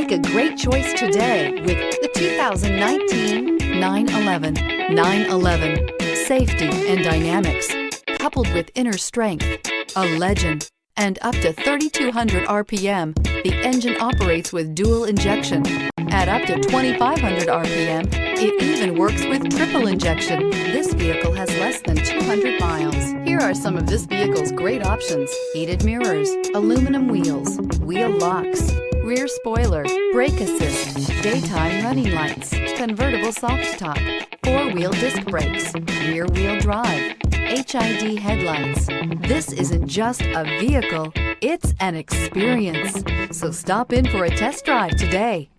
Make a great choice today with the 2019 911. 911. Safety and dynamics, coupled with inner strength, a legend, and up to 3,200 RPM, the engine operates with dual injection. At up to 2,500 RPM, it even works with triple injection. This vehicle has less than 200 miles. Here are some of this vehicle's great options: heated mirrors, aluminum wheels, wheel locks, rear spoiler, brake assist, daytime running lights, convertible soft top, four-wheel disc brakes, rear wheel drive, HID headlights. This isn't just a vehicle, it's an experience. So stop in for a test drive today.